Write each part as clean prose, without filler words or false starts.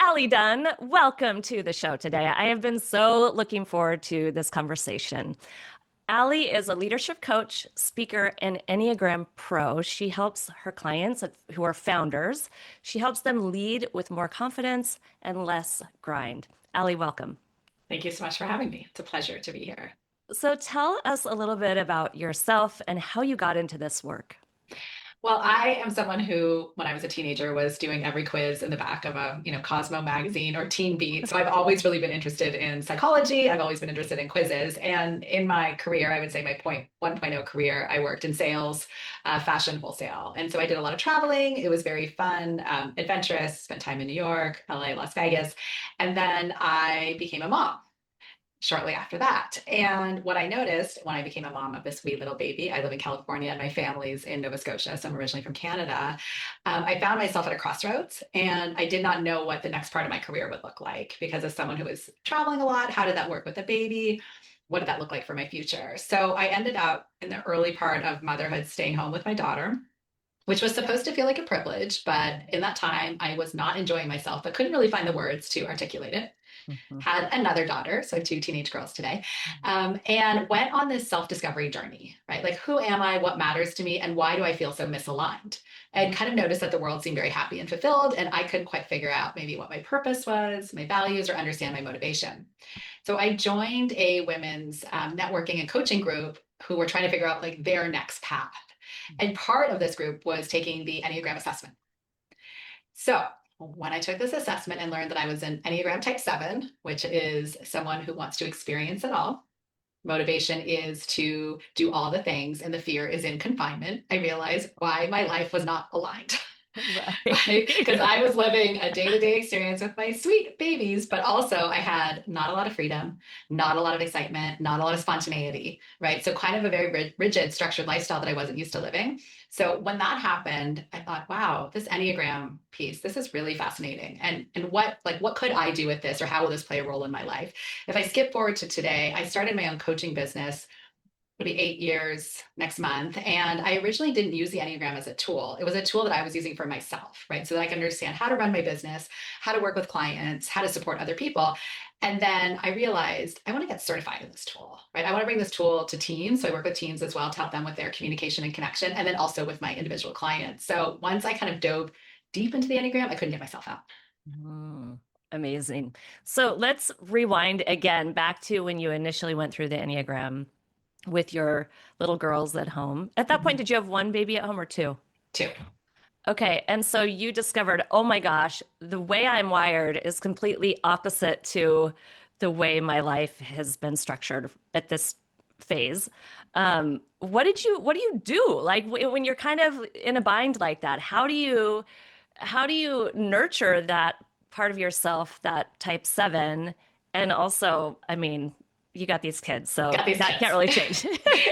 Ali Dunn, welcome to the show today. I have been so looking forward to this conversation. Ali is a leadership coach, speaker, and Enneagram pro. She helps her clients who are founders. She helps them lead with more confidence and less grind. Ali, welcome. Thank you so much for having me. It's a pleasure to be here. So tell us a little bit about yourself and how you got into this work. Well, I am someone who, when I was a teenager, was doing every quiz in the back of a, Cosmo magazine or Teen Beat. So I've always really been interested in psychology. I've always been interested in quizzes. And in my career, I would say my point 1.0 career, I worked in sales, fashion wholesale. And so I did a lot of traveling. It was very fun, adventurous, spent time in New York, LA, Las Vegas. And then I became a mom shortly after that. And what I noticed when I became a mom of this wee little baby, I live in California and my family's in Nova Scotia, so I'm originally from Canada. I found myself at a crossroads and I did not know what the next part of my career would look like because as someone who was traveling a lot, how did that work with a baby? What did that look like for my future? So I ended up in the early part of motherhood staying home with my daughter, which was supposed to feel like a privilege. But in that time, I was not enjoying myself, but couldn't really find the words to articulate it. Mhm. Had another daughter, so two teenage girls today, and went on this self-discovery journey, right? Like, who am I? What matters to me? And why do I feel so misaligned? And kind of noticed that the world seemed very happy and fulfilled, and I couldn't quite figure out maybe what my purpose was, my values, or understand my motivation. So I joined a women's networking and coaching group who were trying to figure out like their next path. And part of this group was taking the Enneagram assessment. So when I took this assessment and learned that I was an Enneagram type 7, which is someone who wants to experience it all, motivation is to do all the things, and the fear is in confinement, I realized why my life was not aligned. Right? Because Right. I was living a day-to-day experience with my sweet babies, but also I had not a lot of freedom, not a lot of excitement, not a lot of spontaneity, right? So kind of a very rigid, structured lifestyle that I wasn't used to living. So when that happened, I thought, wow, this Enneagram piece, this is really fascinating. And what could I do with this, or how will this play a role in my life? If I skip forward to today, I started my own coaching business. It'll be 8 years next month. And I originally didn't use the Enneagram as a tool. It was a tool that I was using for myself, right? So that I can understand how to run my business, how to work with clients, how to support other people. And then I realized I want to get certified in this tool, right? I want to bring this tool to teams. So I work with teams as well to help them with their communication and connection, and then also with my individual clients. So once I kind of dove deep into the Enneagram, I couldn't get myself out. Mm, amazing. So let's rewind again back to when you initially went through the Enneagram with your little girls at home. At that point, Mhm. did you have one baby at home or two? Two. Okay. And so you discovered, oh my gosh, the way I'm wired is completely opposite to the way my life has been structured at this phase. What do you do? Like when you're kind of in a bind like that, how do you nurture that part of yourself, that type 7? And also, I mean, you got these kids, so Got these that can't kids. really change.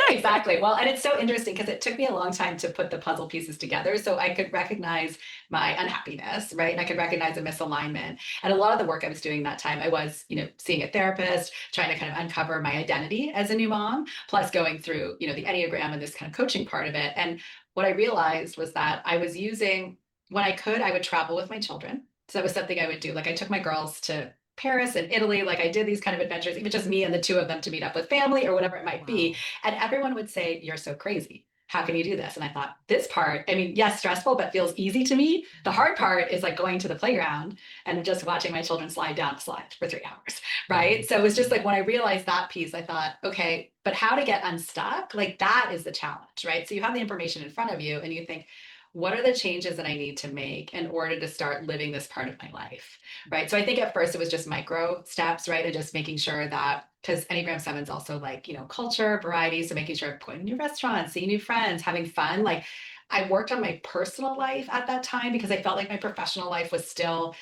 Exactly. Well, and it's so interesting because it took me a long time to put the puzzle pieces together so I could recognize my unhappiness, right? And I could recognize a misalignment. And a lot of the work I was doing that time, I was, seeing a therapist, trying to kind of uncover my identity as a new mom, plus going through, the Enneagram and this kind of coaching part of it. And what I realized was that I was using, when I could, I would travel with my children. So that was something I would do. Like I took my girls to Paris and Italy. Like I did these kind of adventures, even just me and the two of them to meet up with family or whatever it might be. Wow. And everyone would say, "You're so crazy. How can you do this?" And I thought, this part, I mean, yes, stressful, but feels easy to me. The hard part is like going to the playground and just watching my children slide down a slide for 3 hours, right? So it was just like when I realized that piece, I thought, okay, but how to get unstuck? Like that is the challenge, right? So you have the information in front of you and you think, what are the changes that I need to make in order to start living this part of my life? Right. So I think at first it was just micro steps, right? And just making sure that, because Enneagram 7 is also like, culture, variety. So making sure I'm going to new restaurants, seeing new friends, having fun. Like I worked on my personal life at that time because I felt like my professional life was still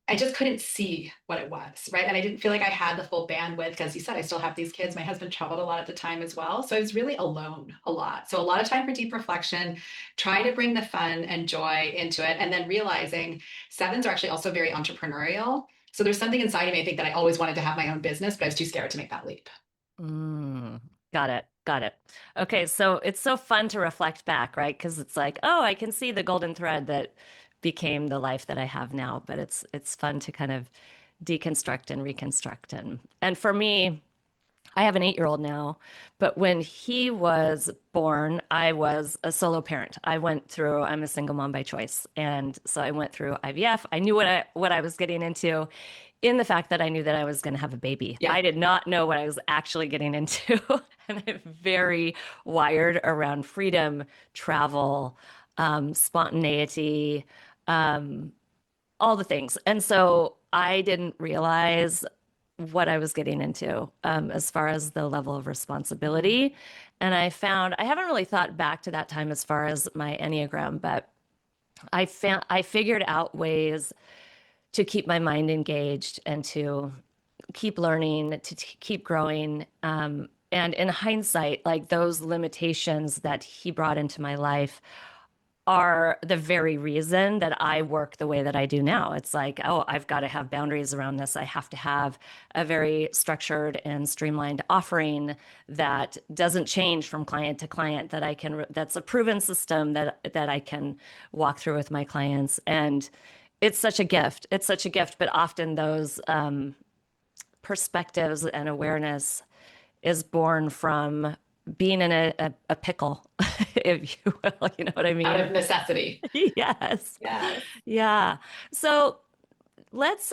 I just couldn't see what it was, right? And I didn't feel like I had the full bandwidth because you said I still have these kids. My husband traveled a lot at the time as well. So I was really alone a lot. So a lot of time for deep reflection, trying to bring the fun and joy into it, and then realizing sevens are actually also very entrepreneurial. So there's something inside of me, I think, that I always wanted to have my own business, but I was too scared to make that leap. Mm, got it. Got it. Okay, so it's so fun to reflect back, right? Because it's like, oh, I can see the golden thread that became the life that I have now. But it's fun to kind of deconstruct and reconstruct. And for me, I have an 8-year-old now, but when he was born, I was a solo parent. I'm a single mom by choice. And so I went through IVF. I knew what I was getting into in the fact that I knew that I was going to have a baby. Yeah. I did not know what I was actually getting into. And I'm very wired around freedom, travel, spontaneity, um, all the things. And so I didn't realize what I was getting into as far as the level of responsibility. And I haven't really thought back to that time as far as my Enneagram, but I figured out ways to keep my mind engaged and to keep learning, to keep growing. And in hindsight, like those limitations that he brought into my life are the very reason that I work the way that I do now. It's like, oh, I've got to have boundaries around this. I have to have a very structured and streamlined offering that doesn't change from client to client, that's a proven system that I can walk through with my clients. And it's such a gift. It's such a gift, but often those perspectives and awareness is born from being in a pickle, if you will. You know what I Out mean? of necessity. Yes. Yes. Yeah. So let's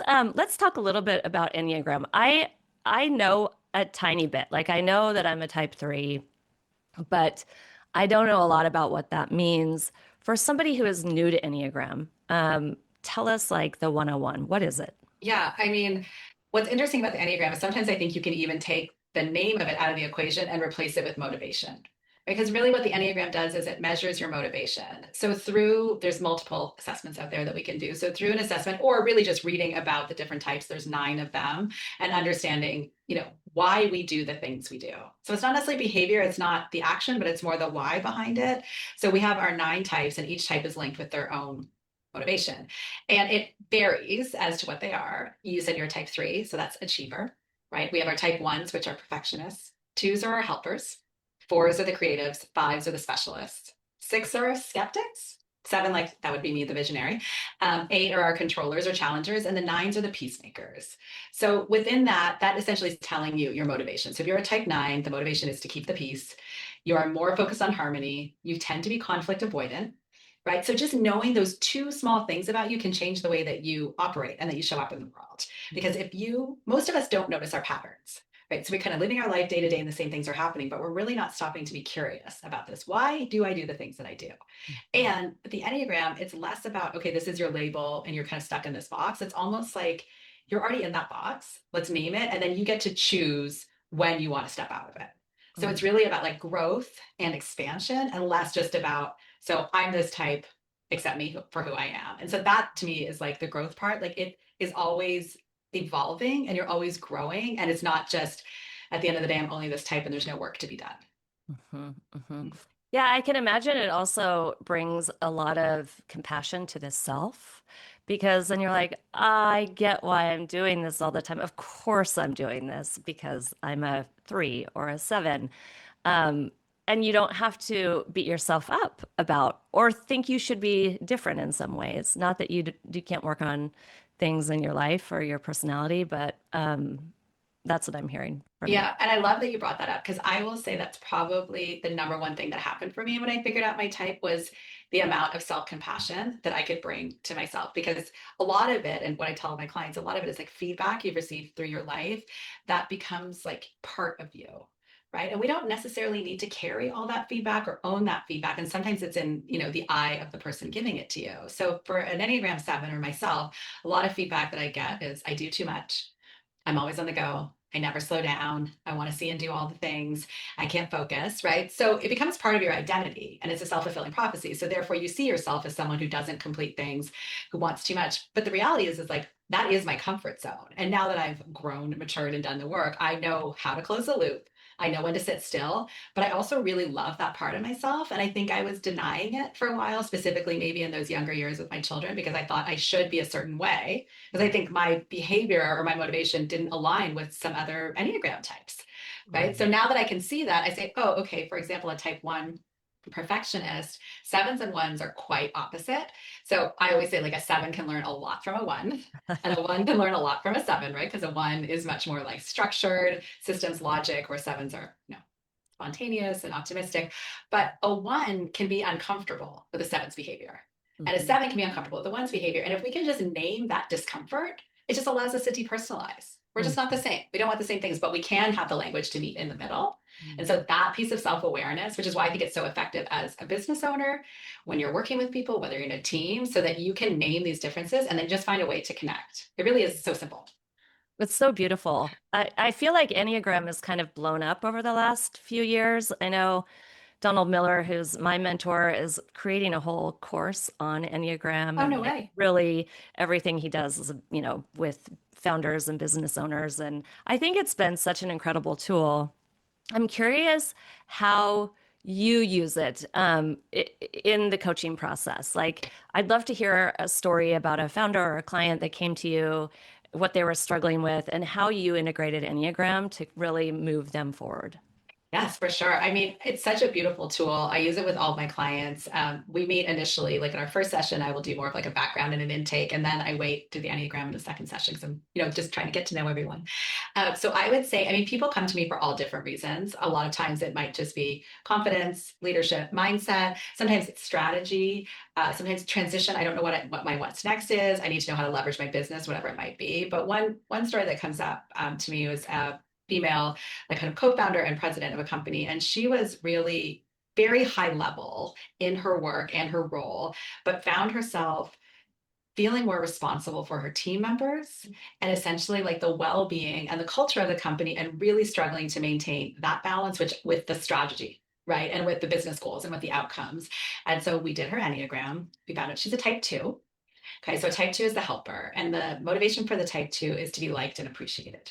talk a little bit about Enneagram. I know a tiny bit. Like I know that I'm a type 3, but I don't know a lot about what that means. For somebody who is new to Enneagram, tell us like the 101. What is it? Yeah, I mean, what's interesting about the Enneagram is sometimes I think you can even take the name of it out of the equation and replace it with motivation. Because really what the Enneagram does is it measures your motivation. So there's multiple assessments out there that we can do. So through an assessment or really just reading about the different types, there's 9 of them, and understanding, why we do the things we do. So it's not necessarily behavior, it's not the action, but it's more the why behind it. So we have our 9 types and each type is linked with their own motivation. And it varies as to what they are. You said you're type 3, so that's achiever, right? We have our type 1s, which are perfectionists. 2s are our helpers. 4s are the creatives. 5s are the specialists. 6 are our skeptics. 7, like that would be me, the visionary. 8 are our controllers or challengers, and the 9s are the peacemakers. So within that essentially is telling you your motivation. So if you're a type 9, the motivation is to keep the peace. You are more focused on harmony. You tend to be conflict avoidant, right? So just knowing those 2 small things about you can change the way that you operate and that you show up in the world. Because most of us don't notice our patterns, right? So we're kind of living our life day to day and the same things are happening, but we're really not stopping to be curious about this. Why do I do the things that I do? And the Enneagram, it's less about, okay, this is your label and you're kind of stuck in this box. It's almost like you're already in that box. Let's name it. And then you get to choose when you want to step out of it. So it's really about like growth and expansion and less just about, so I'm this type, accept me for who I am. And so that to me is like the growth part. Like it is always evolving and you're always growing. And it's not just at the end of the day, I'm only this type and there's no work to be done. Yeah, I can imagine it also brings a lot of compassion to the self because then you're like, I get why I'm doing this all the time. Of course, I'm doing this because I'm a 3 or a 7. Um, and you don't have to beat yourself up about or think you should be different in some ways. Not that you can't work on things in your life or your personality, but that's what I'm hearing from you. Yeah, and I love that you brought that up because I will say that's probably the number one thing that happened for me when I figured out my type was the amount of self-compassion that I could bring to myself. Because a lot of it, and what I tell my clients, a lot of it is like feedback you've received through your life that becomes like part of you, right? And we don't necessarily need to carry all that feedback or own that feedback. And sometimes it's in, the eye of the person giving it to you. So for an Enneagram 7 or myself, a lot of feedback that I get is I do too much. I'm always on the go. I never slow down. I want to see and do all the things. I can't focus, right? So it becomes part of your identity and it's a self-fulfilling prophecy. So therefore you see yourself as someone who doesn't complete things, who wants too much. But the reality is like, that is my comfort zone. And now that I've grown, matured, and done the work, I know how to close the loop. I know when to sit still, but I also really love that part of myself. And I think I was denying it for a while, specifically maybe in those younger years with my children, because I thought I should be a certain way because I think my behavior or my motivation didn't align with some other Enneagram types, right? So now that I can see that, I say, oh, okay, for example, a type 1, perfectionist. Sevens and ones are quite opposite. So I always say like a seven can learn a lot from a one, and a one can learn a lot from a seven, right? Because a one is much more like structured, systems logic, where sevens are, spontaneous and optimistic. But a one can be uncomfortable with a seven's behavior. And a Mhm. seven can be uncomfortable with the one's behavior. And if we can just name that discomfort, it just allows us to depersonalize. We're just not the Mhm. same. We don't want the same things, but we can have the language to meet in the middle. And Mhm. so that piece of self-awareness, which is why I think it's so effective as a business owner, when you're working with people, whether you're in a team, so that you can name these differences and then just find a way to connect. It really is so simple. It's so beautiful. I feel like Enneagram is kind of blown up over the last few years. I know Donald Miller, who's my mentor, is creating a whole course on Enneagram Oh, and no like way. really everything he does is, with founders and business owners. And I think it's been such an incredible tool. I'm curious how you use it in the coaching process. Like, I'd love to hear a story about a founder or a client that came to you, what they were struggling with, and how you integrated Enneagram to really move them forward. Yes, for sure. I mean, it's such a beautiful tool. I use it with all of my clients. We meet initially, like in our first session, I will do more of like a background and an intake, and then I wait to the Enneagram in the second session because I'm, just trying to get to know everyone. So I would say, I mean, people come to me for all different reasons. A lot of times it might just be confidence, leadership, mindset. Sometimes it's strategy. Sometimes transition. I don't know what my what's next is. I need to know how to leverage my business, whatever it might be. But one story that comes up to me was female, like kind of co-founder and president of a company. And she was really very high level in her work and her role, but found herself feeling more responsible for her team members and essentially like the well-being and the culture of the company, and really struggling to maintain that balance, which with the strategy, right, and with the business goals and with the outcomes. And so we did her Enneagram. We found out she's a type 2. Okay, so type 2 is the helper, and the motivation for the type 2 is to be liked and appreciated.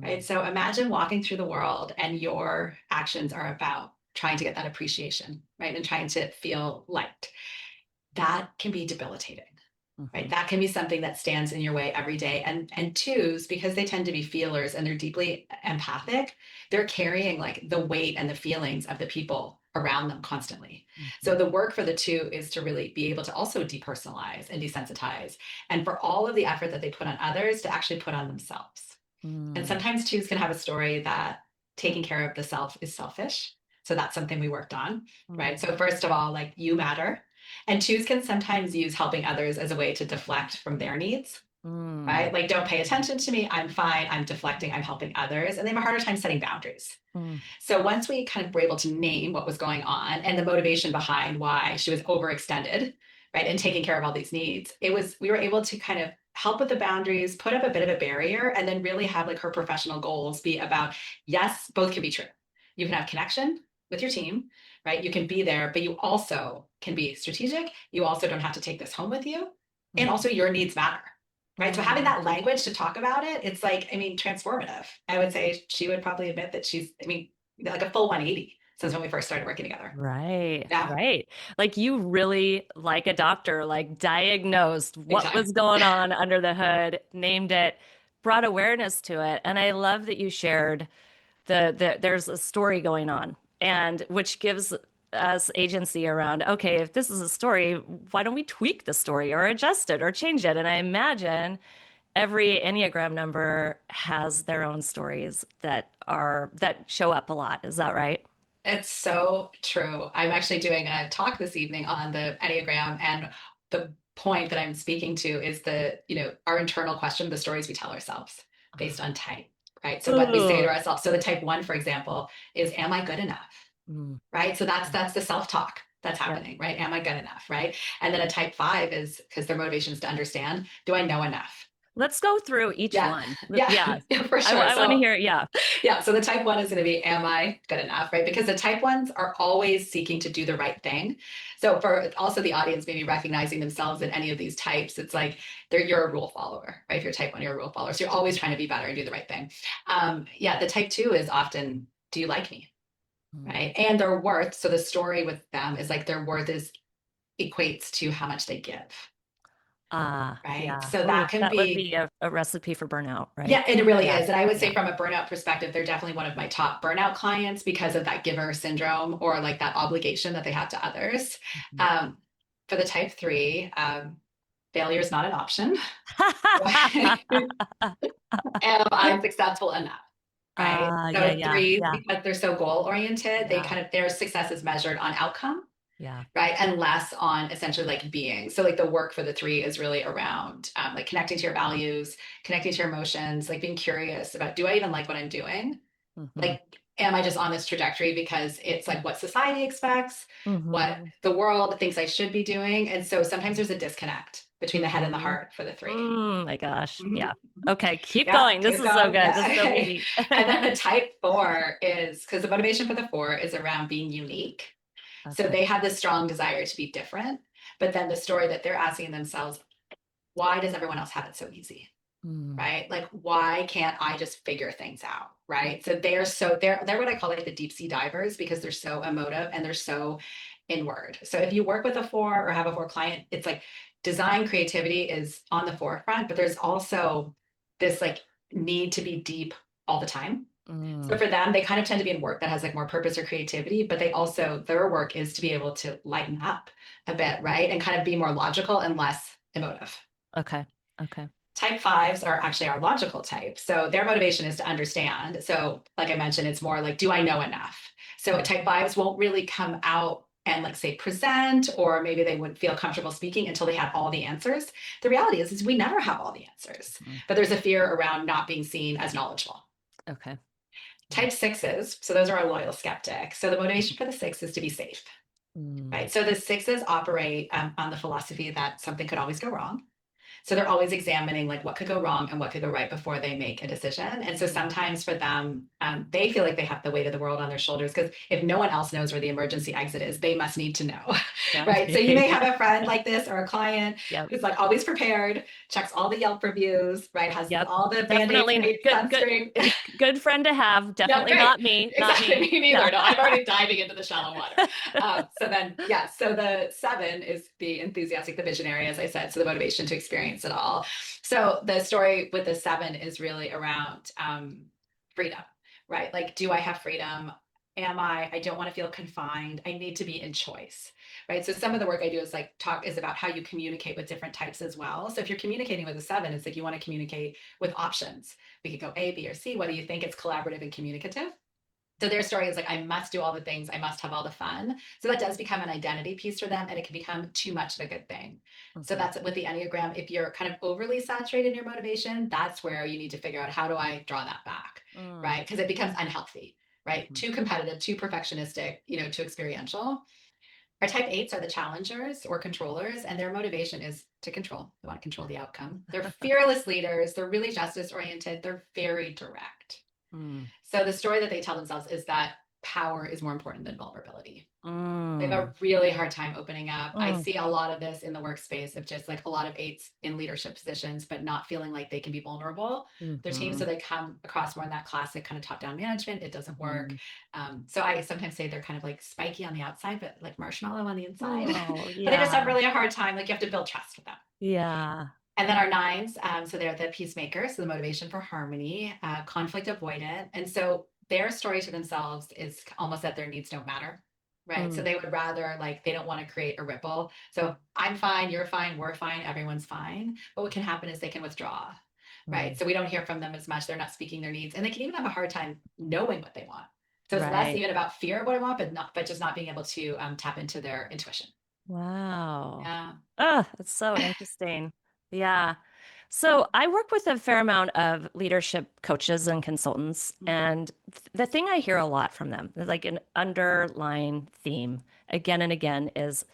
Right. Mm, So imagine walking through the world and your actions are about trying to get that appreciation, right? And trying to feel liked. That can be debilitating, right? mhm, That can be something that stands in your way every day. And twos, because they tend to be feelers and they're deeply empathic, they're carrying like the weight and the feelings of the people around them constantly. So mhm, the work for the two is to really be able to also depersonalize and desensitize, and for all of the effort that they put on others to actually put on themselves. And mm, sometimes twos can have a story that taking care of the self is selfish. So that's something we worked on, right? mm, So, first of all, like you matter. And twos can sometimes use helping others as a way to deflect from their needs, mm, right? Like, don't pay attention to me. I'm fine. I'm deflecting. I'm helping others. And they have a harder time setting boundaries. mm, So once we kind of were able to name what was going on and the motivation behind why she was overextended, right, and taking care of all these needs, we were able to kind of help with the boundaries, put up a bit of a barrier, and then really have like her professional goals be about, yes, both can be true. You can have connection with your team, right? You can be there, but you also can be strategic. You also don't have to take this home with you. And mm, also your needs matter. Right. So having mm. that language to talk about it, it's like, I mean, transformative. I would say she would probably admit that she's, I mean, like a full 180 since when we first started working together. Right, Yeah, right. Like you really, like a doctor, like diagnosed big what time. was going on under the hood, named it, brought awareness to it. And I love that you shared there's a story going on, and which gives us agency around, okay, if this is a story, why don't we tweak the story or adjust it or change it? And I imagine every Enneagram number has their own stories that show up a lot. Is that right? It's so true. I'm actually doing a talk this evening on the Enneagram, and the point that I'm speaking to is our internal question, the stories we tell ourselves based on type, right? So what we say to Ooh. ourselves. So the type 1, for example, is, am I good enough? Mm, Right? So that's the self-talk that's yeah. happening, right? Am I good enough, right? And then a type 5 is, because their motivation is to understand, do I know enough? Let's go through each Yeah, one. yeah, Yeah. yeah, for sure. I want to So hear, yeah. yeah, so the type 1 is going to be, am I good enough, right? Because the type 1s are always seeking to do the right thing. So for also the audience maybe recognizing themselves in any of these types, it's like you're a rule follower, right? If you're type 1, you're a rule follower. So you're always trying to be better and do the right thing. Yeah, the type 2 is often, do you like me? Mm, Right? And their worth. So the story with them is like their worth is equates to how much they give. right? Yeah. So Ooh, that can that would be, be a recipe for burnout, right? yeah, it really Yeah. is. And I would say Yeah. from a burnout perspective, they're definitely one of my top burnout clients because of that giver syndrome or like that obligation that they have to others. Mhm. Um, for the type three, failure is not an option. Am I successful enough? Right. Yeah, So yeah, threes, yeah, because they're so goal oriented, they yeah, kind of their success is measured on outcome, yeah. right? And less on essentially like being. So like the work for the three is really around like connecting to your values, connecting to your emotions, like being curious about, do I even like what I'm doing? Hmm. Like, am I just on this trajectory because it's like what society expects, what Hmm. the world thinks I should be doing? And so sometimes there's a disconnect between the head and the Hmm. heart for the three. Oh my gosh. Mhm. Yeah. Okay, keep Yeah, going. This keep is so going. good. This is so Yeah. meaty. And then the type four is because the motivation for the four is around being unique. So Okay. they have this strong desire to be different. But then the story that they're asking themselves, why does everyone else have it so easy? Mm. Right? Like, why can't I just figure things out? Right. So they're what I call like the deep sea divers because they're so emotive and they're so inward. So if you work with a four or have a four client, it's like design creativity is on the forefront, but there's also this like need to be deep all the time. So Mm. for them, they kind of tend to be in work that has like more purpose or creativity, but they also, their work is to be able to lighten up a bit, right? And kind of be more logical and less emotive. Okay. Okay. Type fives are actually our logical type. So their motivation is to understand. So, like I mentioned, it's more like, do I know enough? So, Mm. type fives won't really come out and like say present, or maybe they wouldn't feel comfortable speaking until they have all the answers. The reality is we never have all the answers, Mm. but there's a fear around not being seen as knowledgeable. Okay. Yeah. Type sixes, so those are our loyal skeptics. So the motivation for the six is to be safe, Mm. right? So the sixes operate on the philosophy that something could always go wrong. So they're always examining like what could go wrong and what could go right before they make a decision. And so sometimes for them, they feel like they have the weight of the world on their shoulders because if no one else knows where the emergency exit is, they must need to know, Yeah. right? So you may have Yeah. a friend like this or a client Yep. who's like always prepared, checks all the Yelp reviews, right? Has Yep. all the Band-Aid Definitely cream, good, good, sunscreen. good friend to have. Yeah, Definitely great. not me. Not Exactly. me. Me neither. Yeah. No, I'm already diving into the shallow water. So then, yeah. So the seven is the enthusiastic, the visionary, as I said. So the motivation to experience it all. So the story with the seven is really around freedom, right? Like, do I have freedom? I don't want to feel confined. I need to be in choice, right? So some of the work I do is like talk is about how you communicate with different types as well. So if you're communicating with a seven, it's like you want to communicate with options. We could go A, B, or C. What do you think? It's collaborative and communicative. So their story is like, I must do all the things, I must have all the fun. So that does become an identity piece for them, and it can become too much of a good thing. So Mhm. that's with the Enneagram. If you're kind of overly saturated in your motivation, that's where you need to figure out how do I draw that back, Mm. right? Because it becomes unhealthy, right? Mhm. Too competitive, too perfectionistic, too experiential. Our type eights are the challengers or controllers, and their motivation is to control. They want to control the outcome. They're fearless leaders. They're really justice oriented. They're very direct. Mm. So the story that they tell themselves is that power is more important than vulnerability. They have a Mm. really hard time opening up. I Mm. see a lot of this in the workspace of just like a lot of eights in leadership positions, but not feeling like they can be vulnerable. Their teams, so Mhm. they come across more in that classic kind of top-down management. It doesn't work. Mhm. So I sometimes say they're kind of like spiky on the outside, but like marshmallow on the inside. Oh, But they just yeah. have really a hard time. Like you have to build trust with them. Yeah. And then our nines, so they're the peacemakers, so the motivation for harmony, conflict avoidant. And so their story to themselves is almost that their needs don't matter, right? So Mm. they would rather, like, they don't want to create a ripple. So I'm fine, you're fine, we're fine, everyone's fine. But what can happen is they can withdraw, right? Mm. So we don't hear from them as much. They're not speaking their needs. And they can even have a hard time knowing what they want. So it's less Right. even about fear of what I want, but just not being able to tap into their intuition. Wow. Yeah. Oh, that's so interesting. Yeah. So I work with a fair amount of leadership coaches and consultants, and the thing I hear a lot from them, like an underlying theme again and again, is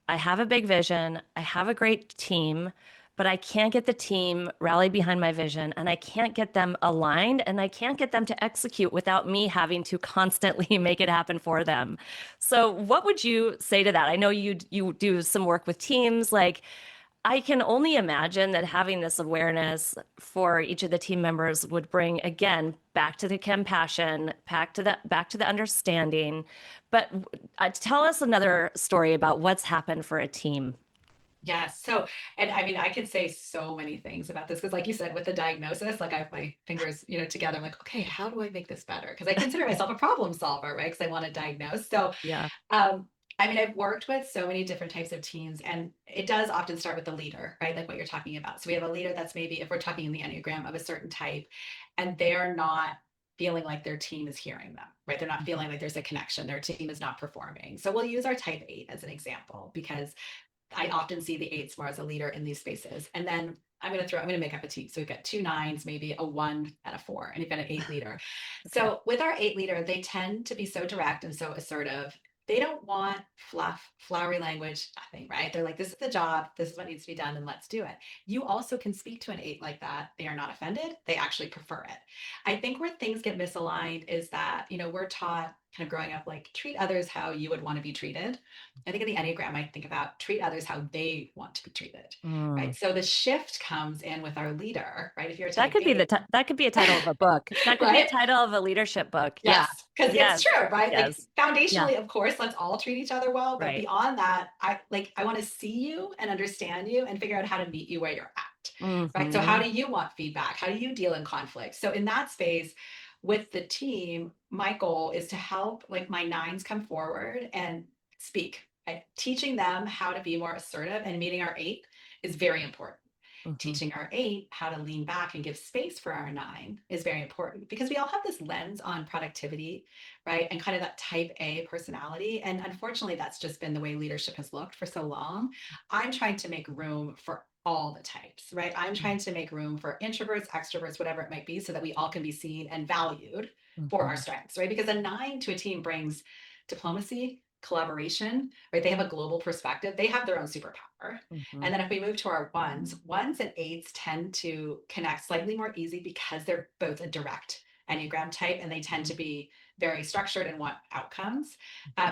I have a big vision, I have a great team, but I can't get the team rallied behind my vision, and I can't get them aligned, and I can't get them to execute without me having to constantly make it happen for them. So, what would you say to that? I know you do some work with teams, like I can only imagine that having this awareness for each of the team members would bring again back to the compassion, back to the understanding. But tell us another story about what's happened for a team. Yes. So, and I mean, I could say so many things about this because, like you said, with the diagnosis, like I have my fingers, together. I'm like, okay, how do I make this better? Because I consider myself a problem solver, right? Because I want to diagnose. So, Yeah. um, I mean, I've worked with so many different types of teams, and it does often start with the leader, right? Like what you're talking about. So we have a leader that's maybe, if we're talking in the Enneagram, of a certain type, and they're not feeling like their team is hearing them, right? They're not Mhm. feeling like there's a connection. Their team is not performing. So we'll use our type 8 as an example because I often see the eights more as a leader in these spaces. And then I'm going to make up a team. So we've got two nines, maybe a one and a four, and you've got an eight leader. Okay. So with our eight leader, they tend to be so direct and so assertive. They don't want fluff, flowery language, nothing, right? They're like, this is the job, this is what needs to be done, and let's do it. You also can speak to an eight like that. They are not offended, they actually prefer it. I think where things get misaligned is that, we're taught kind of growing up, like treat others how you would want to be treated. I think in the Enneagram, I think about treat others how they want to be treated, right? Mm. So the shift comes in with our leader, right? If you're a That type could be eight, that could be a title of a book. That could be a right? title of a leadership book. Yeah. Yes, because it's Yes. true, right? Like Yes. Yeah. foundationally, of course, let's all treat each other well. But Right. beyond that, I want to see you and understand you and figure out how to meet you where you're at. Right. So how Hmm. do you want feedback? How do you deal in conflict? So in that space with the team, my goal is to help like my nines come forward and speak. Right? Teaching them how to be more assertive and meeting our eight is very important. Hmm. Teaching our eight how to lean back and give space for our nine is very important because we all have this lens on productivity, right? And kind of that type A personality. And unfortunately, that's just been the way leadership has looked for so long. I'm trying to make room for all the types, right? I'm trying to make room for introverts, extroverts, whatever it might be, so that we all can be seen and valued for our Hmm. strengths, right? Because a nine to a team brings diplomacy, collaboration, right? They have a global perspective, they have their own superpower. Hmm. And then if we move to our ones and eights tend to connect slightly more easy because they're both a direct Enneagram type and they tend to be very structured and want outcomes.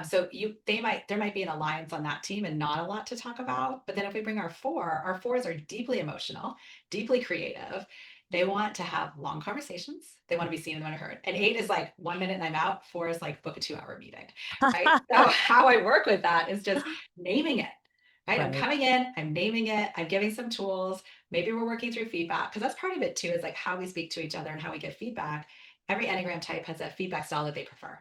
So there might be an alliance on that team and not a lot to talk about. But then if we bring our fours are deeply emotional, deeply creative. They want to have long conversations. They want to be seen and want to heard. And eight is like 1 minute and I'm out. Four is like book a 2 hour meeting. Right. So how I work with that is just naming it. Right. I'm Right. coming in, I'm naming it, I'm giving some tools. Maybe we're working through feedback because that's part of it too, is like how we speak to each other and how we get feedback. Every Enneagram type has a feedback style that they prefer.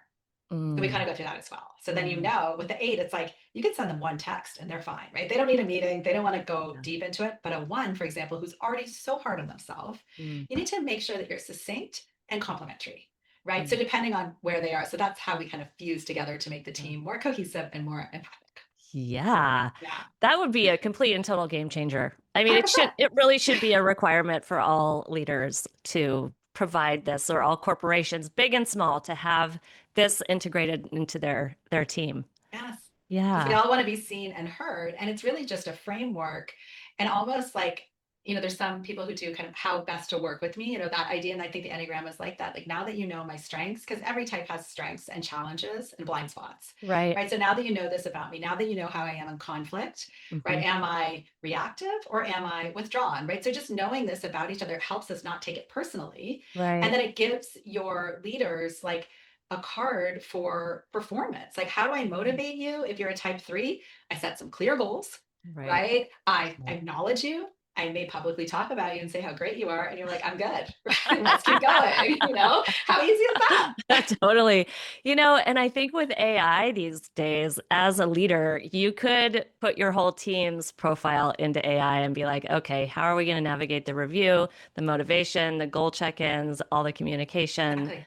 So we kind Mm. of go through that as well. So then, Mm. with the eight, it's like you can send them one text and they're fine, right? They don't need a meeting. They don't want to go Yeah. deep into it. But a one, for example, who's already so hard on themselves, Mm. you need to make sure that you're succinct and complimentary, right? So Mm. depending on where they are. So that's how we kind of fuse together to make the Yeah. team more cohesive and more empathic. Yeah. Yeah. That would be a complete and total game changer. I mean, 100%. it really should be a requirement for all leaders to provide this, or all corporations, big and small, to have this integrated into their team. Yes. Because we Yeah. all want to be seen and heard. And it's really just a framework and almost like, there's some people who do kind of how best to work with me, that idea. And I think the Enneagram is like that. Like now that you know my strengths, because every type has strengths and challenges and blind spots, Right. right? So now that you know this about me, now that you know how I am in conflict, right? Hmm. Am I reactive or am I withdrawn, right? So just knowing this about each other helps us not take it personally. And Right. then it gives your leaders like a card for performance. Like, how do I motivate you? If you're a type 3, I set some clear goals, Right. right? I Right. acknowledge you. I may publicly talk about you and say how great you are. And you're like, I'm good. Right? Let's keep going. How easy is that? Totally. And I think with AI these days, as a leader, you could put your whole team's profile into AI and be like, okay, how are we going to navigate the review, the motivation, the goal check-ins, all the communication? Exactly.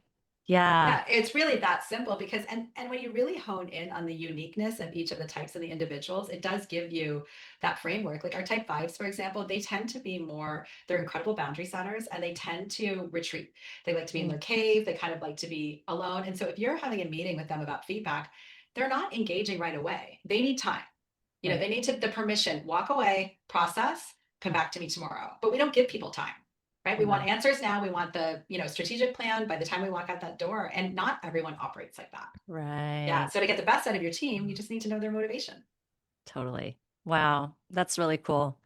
Yeah. Yeah, it's really that simple because and when you really hone in on the uniqueness of each of the types of the individuals, it does give you that framework. Like our type fives, for example, they tend to be they're incredible boundary setters and they tend to retreat. They like to be in Mm. their cave, they kind of like to be alone. And so if you're having a meeting with them about feedback, they're not engaging right away. They need time. Right. They need the permission, walk away, process, come back to me tomorrow. But we don't give people time, right? We Yeah. want answers now. We want the, strategic plan by the time we walk out that door. And not everyone operates like that. Yeah. Right. So to get the best out of your team, you just need to know their motivation. Totally. Wow. That's really cool.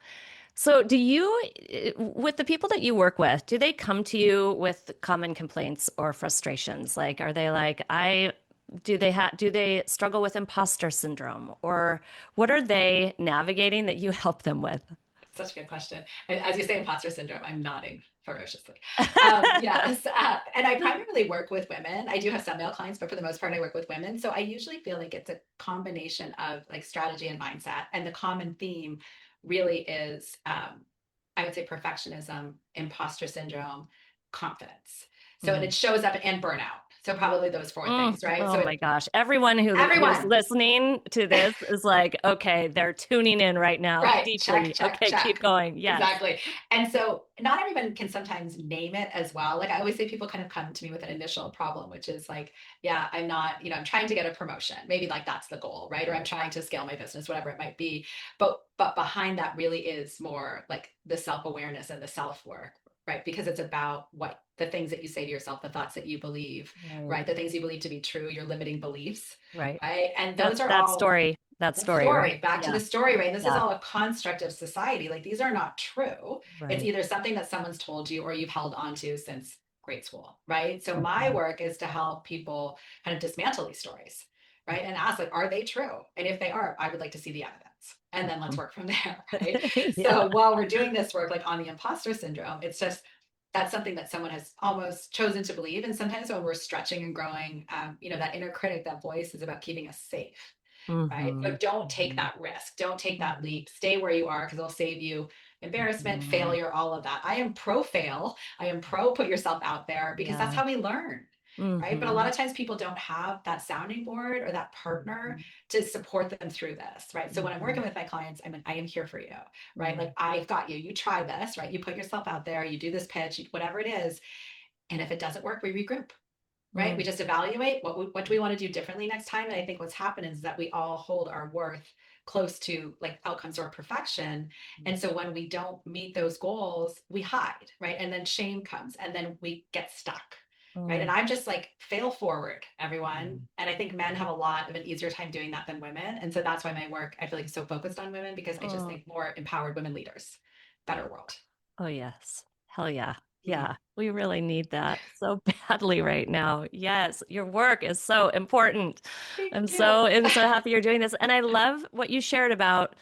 So, with the people that you work with, do they come to you with common complaints or frustrations? Like, are they like, do they struggle with imposter syndrome, or what are they navigating that you help them with? Such a good question. And as you say, imposter syndrome, I'm nodding ferociously. Yes. And I primarily work with women. I do have some male clients, but for the most part, I work with women. So I usually feel like it's a combination of like strategy and mindset. And the common theme really is, I would say, perfectionism, imposter syndrome, confidence. So, and Mhm. it shows up and burnout. So probably those four things, right? Oh So my it, gosh. Everyone who's everyone, listening to this is like, okay, they're tuning in right now right? Check, deeply. check, Okay, keep check. going. Yes. Exactly. And so not everyone can sometimes name it as well. Like I always say, people kind of come to me with an initial problem, which is like, yeah, I'm not, I'm trying to get a promotion. Maybe like that's the goal, right? Or I'm trying to scale my business, whatever it might be. But behind that really is more like the self-awareness and the self-work, right? Because it's about what the things that you say to yourself, the thoughts that you believe, Right. right? The things you believe to be true, your limiting beliefs, Right. right? And That those are that all story, that the story, right? story, back to Yeah. the story, right? This is Yeah. all a construct of society. Like these are not true. It's Right. either something that someone's told you or you've held on to since grade school, right? So my Mhm. work is to help people kind of dismantle these stories, right? And ask like, are they true? And if they are, I would like to see the evidence. And then let's Mhm. work from there, right? Yeah. So while we're doing this work, like on the imposter syndrome, it's just that's something that someone has almost chosen to believe. And sometimes when we're stretching and growing, that inner critic, that voice is about keeping us safe, right? Hmm. But don't take Hmm. that risk. Don't take that leap. Stay where you are because it'll save you embarrassment, Hmm. failure, all of that. I am pro fail. I am pro put yourself out there because that's Yeah. how we learn. Right. But a lot Hmm. of times people don't have that sounding board or that partner Hmm. to support them through this. Right. So when I'm Hmm. working with my clients, I am here for you. Right. Hmm. Like I've got you. You try this, right? You put yourself out there, you do this pitch, whatever it is. And if it doesn't work, we regroup, right? We Hmm. just evaluate what do we want to do differently next time. And I think what's happened is that we all hold our worth close to like outcomes or perfection. And so when we don't meet those goals, we hide, right? And then shame comes and then we get stuck. Right. Hmm. And I'm just like, fail forward, everyone. Hmm. And I think men have a lot of an easier time doing that than women. And so that's why my work, I feel like, is so focused on women because I just Hmm. think more empowered women leaders, better world. Oh, yes. Hell yeah. Mhm. Yeah. We really need that so badly right now. Yes. Your work is so important. Thank I'm you. so happy you're doing this. And I love what you shared about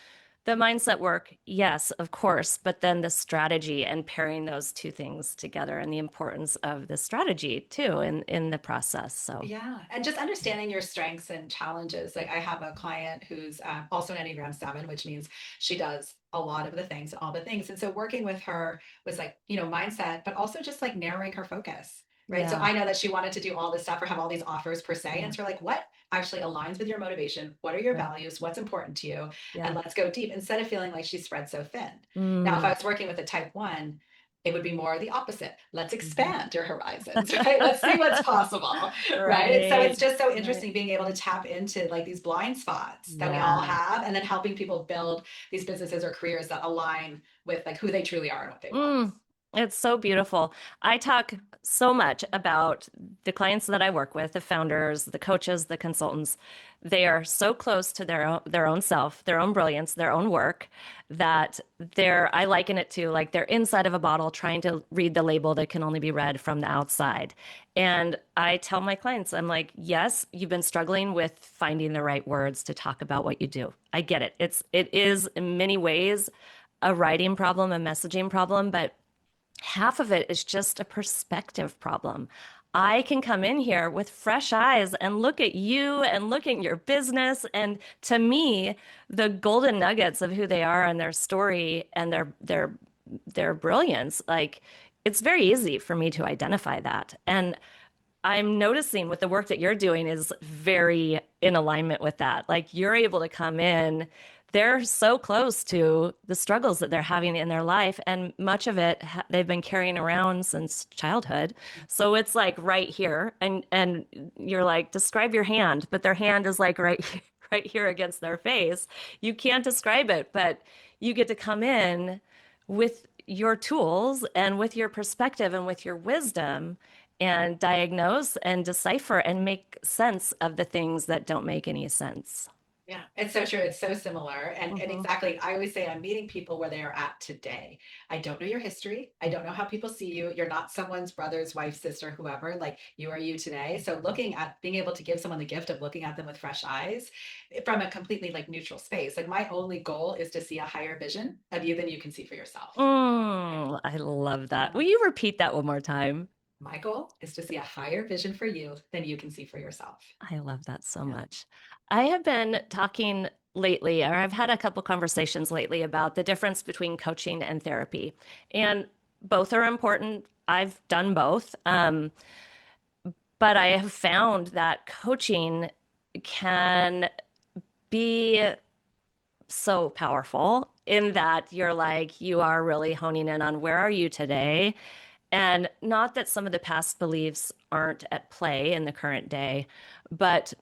the mindset work. Yes, of course, but then the strategy and pairing those two things together and the importance of the strategy too in the process. So, Yeah, and just understanding your strengths and challenges. Like I have a client who's also an Enneagram 7, which means she does a lot of the things, all the things. And so working with her was like, mindset, but also just like narrowing her focus, right? So yeah. I know that she wanted to do all this stuff or have all these offers per se. Yeah. And so we're like, what actually aligns with your motivation? What are your Right. values? What's important to you? And Yeah. let's go deep instead of feeling like she's spread so thin. Now, if I Mm. was working with a type 1, it would be more the opposite. Let's Mhm. expand your horizons, right? Let's see what's possible, right? So Right. it's just so Right. interesting being able to tap into like these blind spots that we all Yeah. have and then helping people build these businesses or careers that align with like who they truly are and what they want. Mm, it's so beautiful. I talk so much about the clients that I work with, the founders, the coaches, the consultants. They are so close to their own self, their own brilliance, their own work that I liken it to like they're inside of a bottle trying to read the label that can only be read from the outside. And I tell my clients, I'm like, yes, you've been struggling with finding the right words to talk about what you do. I get it. It is in many ways a writing problem, a messaging problem, but half of it is just a perspective problem. I can come in here with fresh eyes and look at you and look at your business. And to me, the golden nuggets of who they are and their story and their brilliance, like it's very easy for me to identify that. And I'm noticing with the work that you're doing is very in alignment with that. Like you're able to come in, they're so close to the struggles that they're having in their life, and much of it they've been carrying around since childhood. So it's like right here, and you're like, describe your hand, but their hand is like right right here against their face. You can't describe it, but you get to come in with your tools and with your perspective and with your wisdom and diagnose and decipher and make sense of the things that don't make any sense. Yeah, it's so true. It's so similar. And Hmm. exactly, I always say I'm meeting people where they are at today. I don't know your history. I don't know how people see you. You're not someone's brother's wife, sister, whoever. Like you are you today. So looking at being able to give someone the gift of looking at them with fresh eyes from a completely like neutral space. Like my only goal is to see a higher vision of you than you can see for yourself. Right? I love that. Yeah. Will you repeat that one more time? My goal is to see a higher vision for you than you can see for yourself. I love that so Yeah. much. I have been talking lately, or I've had a couple conversations lately about the difference between coaching and therapy. And both are important. I've done both. But I have found that coaching can be so powerful in that you're like, you are really honing in on where are you today? And not that some of the past beliefs aren't at play in the current day, but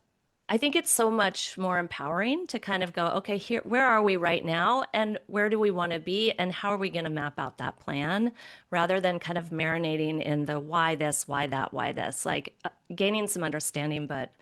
I think it's so much more empowering to kind of go, okay, here, where are we right now? And where do we want to be? And how are we going to map out that plan rather than kind of marinating in the why this, why that, why this, like gaining some understanding, but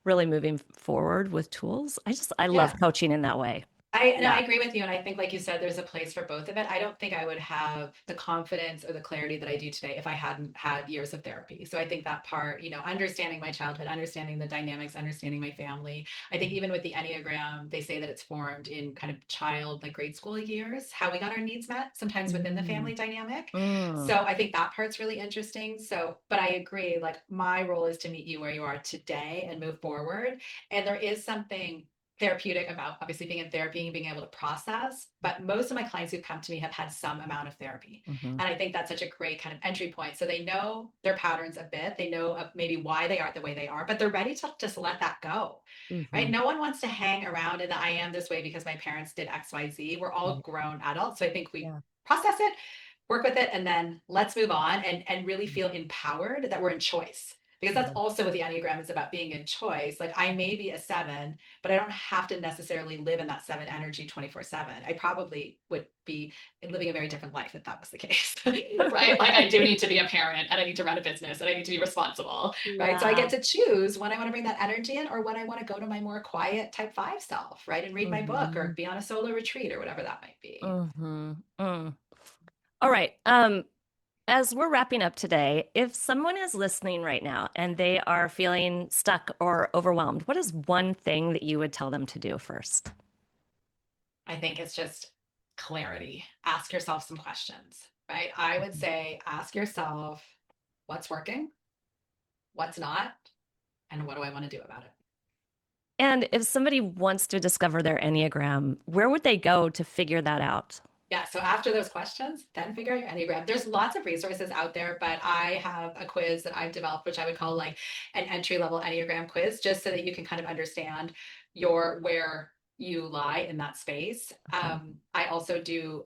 really moving forward with tools. I love Yeah. coaching in that way. I Yeah. agree with you, and I think, like you said, there's a place for both of it. I don't think I would have the confidence or the clarity that I do today if I hadn't had years of therapy. So I think that part, understanding my childhood, understanding the dynamics, understanding my family. I think even with the Enneagram, they say that it's formed in kind of child, like grade school years, how we got our needs met, sometimes within the Mm, family dynamic. mm, So I think that part's really interesting. So, but I agree, like my role is to meet you where you are today and move forward. And there is something therapeutic about obviously being in therapy and being able to process. But most of my clients who've come to me have had some amount of therapy. mhm, And I think that's such a great kind of entry point. So they know their patterns a bit, they know of maybe why they are the way they are, but they're ready to just let that go. Right. mhm. No one wants to hang around in the I am this way because my parents did XYZ. We're all Right. grown adults. So I think we Yeah. process it, work with it, and then let's move on and really feel empowered that we're in choice. Because that's Yeah. also what the Enneagram is about being in choice. Like I may be a seven, but I don't have to necessarily live in that seven energy 24/7. I probably would be living a very different life if that was the case. Right. Like I do need to be a parent and I need to run a business and I need to be responsible. Right. So I get Yeah. to choose when I want to bring that energy in or when I want to go to my more quiet type five self, right? And read my book or Mhm, be on a solo retreat or whatever that might be. mhm, mm. All right. As we're wrapping up today, if someone is listening right now and they are feeling stuck or overwhelmed, what is one thing that you would tell them to do first? I think it's just clarity. Ask yourself some questions, right? I would say ask yourself what's working, what's not, and what do I want to do about it? And if somebody wants to discover their Enneagram, where would they go to figure that out? Yeah, so after those questions, then figure out your Enneagram. There's lots of resources out there, but I have a quiz that I've developed, which I would call like an entry level Enneagram quiz, just so that you can kind of understand where you lie in that space. Okay. I also do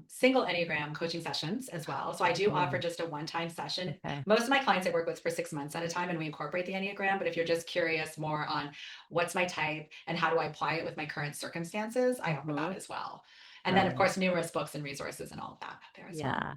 single Enneagram coaching sessions as well. So I do offer Oh, just a one-time session. okay. Most of my clients I work with for 6 months at a time, and we incorporate the Enneagram. But if you're just curious more on what's my type and how do I apply it with my current circumstances, I offer that Mhm. as well. And then, of Brilliant. course, numerous books and resources and all of that out there as well.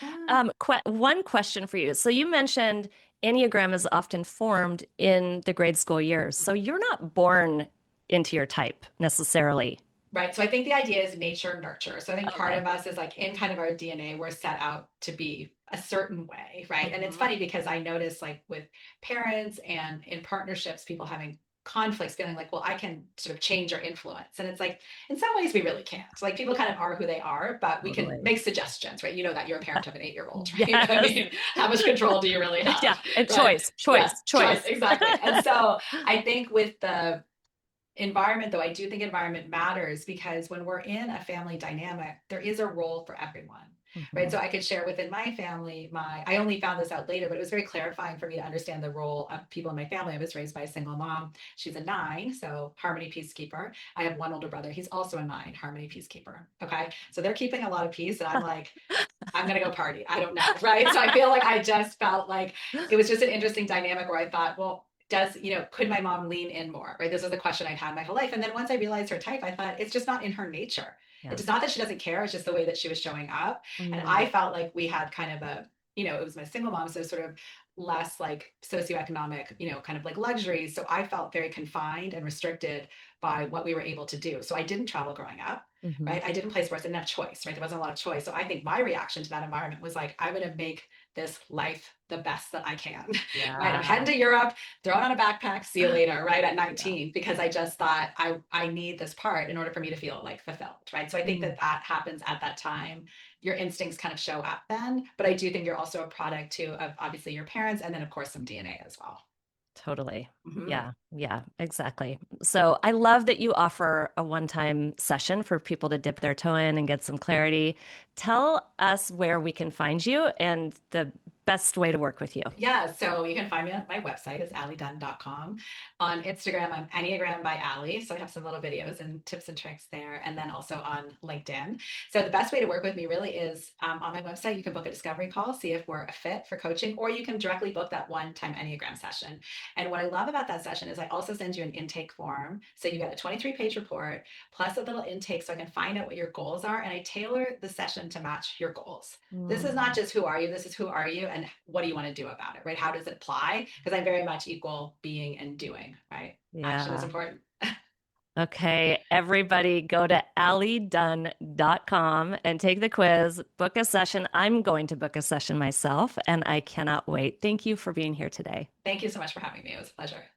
Yeah. Yeah. One question for you. So you mentioned Enneagram is often formed in the grade school years. So you're not born into your type necessarily. Right. So I think the idea is nature nurture. So I think part Okay. of us is like in kind of our DNA, we're set out to be a certain way. Right. And it's Mhm. funny because I notice like with parents and in partnerships, people having conflicts, feeling like, well, I can sort of change or influence. And it's like, in some ways, we really can't. Like people kind of are who they are, but we can Totally. make suggestions, right? You know that you're a parent of an 8-year-old, right? I Yes. mean, how much control do you really Yeah. have? And Right. choice, Yeah. choice, Choice. choice. Exactly. And so I think with the environment though, I do think environment matters because when we're in a family dynamic there is a role for everyone, right? So Mhm. I could share within my family, I only found this out later, but it was very clarifying for me to understand the role of people in my family. I was raised by a single mom. She's a 9, so harmony peacekeeper. I have one older brother, he's also a 9, harmony peacekeeper. Okay, so they're keeping a lot of peace and I'm like, I'm gonna go party. I don't know, right? So I feel like I just felt like it was just an interesting dynamic where I thought, well, could my mom lean in more, right? This was a question I'd had my whole life. And then once I realized her type, I thought it's just not in her nature. Yeah. It's not that she doesn't care, it's just the way that she was showing up. And I Mm. felt like we had kind of it was my single mom, so sort of less like socioeconomic, kind of like luxuries. So I felt very confined and restricted by what we were able to do. So I didn't travel growing up, Hmm. right? I didn't play sports, I didn't have choice, right? There wasn't a lot of choice. So I think my reaction to that environment was like, I'm going to make this life the best that I can, right? I'm heading Yeah. to Europe, throwing on a backpack, see you later, right? At Yeah. 19, because I just thought I need this part in order for me to feel like fulfilled, right? So I think Mm, that that happens at that time. Your instincts kind of show up then, but I do think you're also a product too of obviously your parents and then of course some DNA as well. totally. Mhm. Yeah. Yeah, exactly. So I love that you offer a one-time session for people to dip their toe in and get some clarity. Tell us where we can find you and the best way to work with you. Yeah, so you can find me on my website is alidunn.com. On Instagram, I'm Enneagram by Ali. So I have some little videos and tips and tricks there. And then also on LinkedIn. So the best way to work with me really is on my website, you can book a discovery call, see if we're a fit for coaching, or you can directly book that one-time Enneagram session. And what I love about that session is I also send you an intake form. So you get a 23-page report plus a little intake so I can find out what your goals are. And I tailor the session to match your goals. This is not Mm, just who are you, this is who are you and what do you want to do about it, right? How does it apply? Because I'm very much equal being and doing, right? Action is yeah. important. Okay, everybody go to alidunn.com and take the quiz, book a session. I'm going to book a session myself, and I cannot wait. Thank you for being here today. Thank you so much for having me. It was a pleasure.